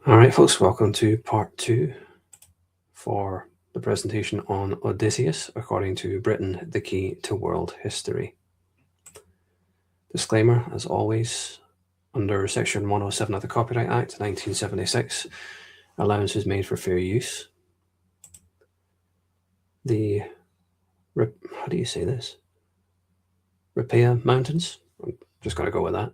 All right, folks, welcome to part 2 for the presentation on Odysseus, according to Britain, the Key to World History. Disclaimer, as always, under Section 107 of the Copyright Act 1976, allowance is made for fair use. The, how do you say this? Ripea Mountains? I'm just going to go with that.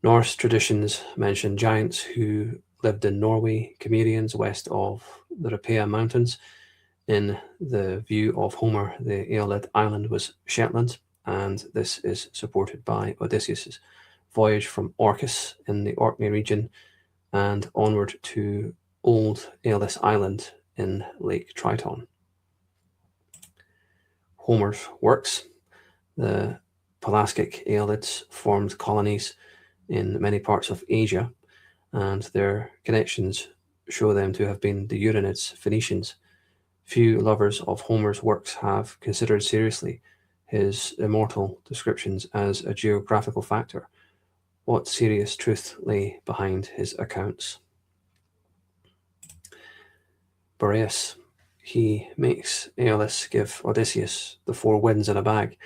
Norse traditions mention giants who lived in Norway, Cimmerians west of the Ripea Mountains. In the view of Homer, the Aeolid island was Shetland, and this is supported by Odysseus' voyage from Orcus in the Orkney region and onward to Old Aeolus Island in Lake Triton. Homer's works. The Pelasgic Aeolids formed colonies in many parts of Asia, and their connections show them to have been the Uranids, Phoenicians. Few lovers of Homer's works have considered seriously his immortal descriptions as a geographical factor. What serious truth lay behind his accounts? Boreas. He makes Aeolus give Odysseus the 4 winds in a bag,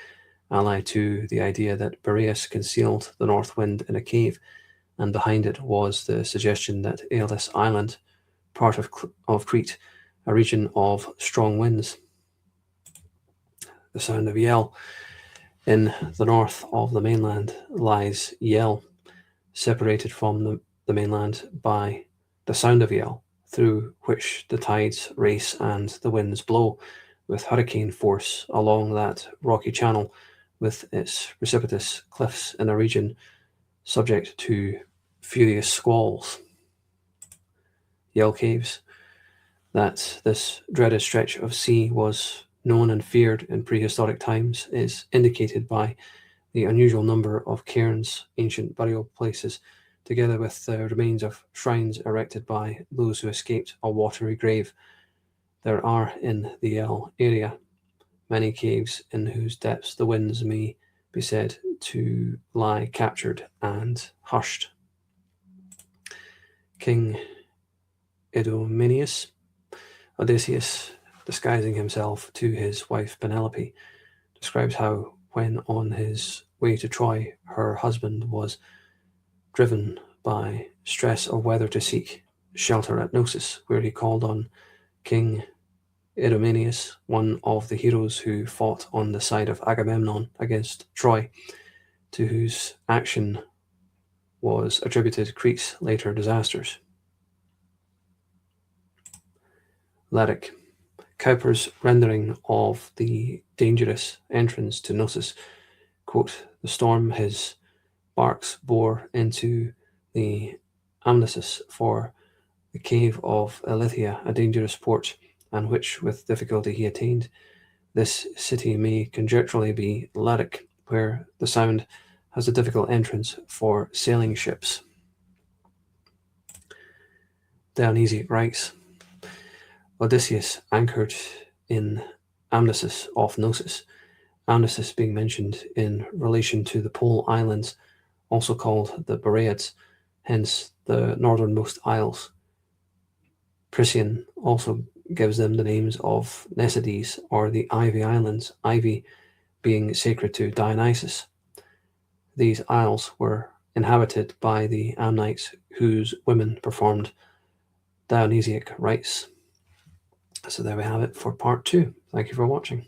allied to the idea that Boreas concealed the north wind in a cave, and behind it was the suggestion that Aeolus Island, part of Crete, a region of strong winds. The sound of Yell. In the north of the mainland lies Yell, separated from the mainland by the sound of Yell, through which the tides race and the winds blow with hurricane force along that rocky channel with its precipitous cliffs in a region subject to furious squalls. Yell Caves. That this dreaded stretch of sea was known and feared in prehistoric times is indicated by the unusual number of cairns, ancient burial places, together with the remains of shrines erected by those who escaped a watery grave. There are in the Yell area many caves in whose depths the winds may be said to lie captured and hushed. King Idomeneus. Odysseus, disguising himself to his wife Penelope, describes how, when on his way to Troy, her husband was driven by stress of weather to seek shelter at Knossos, where he called on King Idomeneus, one of the heroes who fought on the side of Agamemnon against Troy, to whose action was attributed Crete's later disasters. Lyric. Cowper's rendering of the dangerous entrance to Knossos, quote, the storm his barks bore into the Amnisus for the cave of Elithia, a dangerous port, and which with difficulty he attained. This city may conjecturally be Lyric, where the sound has a difficult entrance for sailing ships. Dionysiac writes, Odysseus anchored in Amnisus off Knossos, Amnisus being mentioned in relation to the Pole Islands, also called the Boreads, hence the northernmost isles. Priscian also gives them the names of Nessides or the Ivy Islands, Ivy being sacred to Dionysus. These isles were inhabited by the Amnites, whose women performed Dionysiac rites. So there we have it for part 2. Thank you for watching.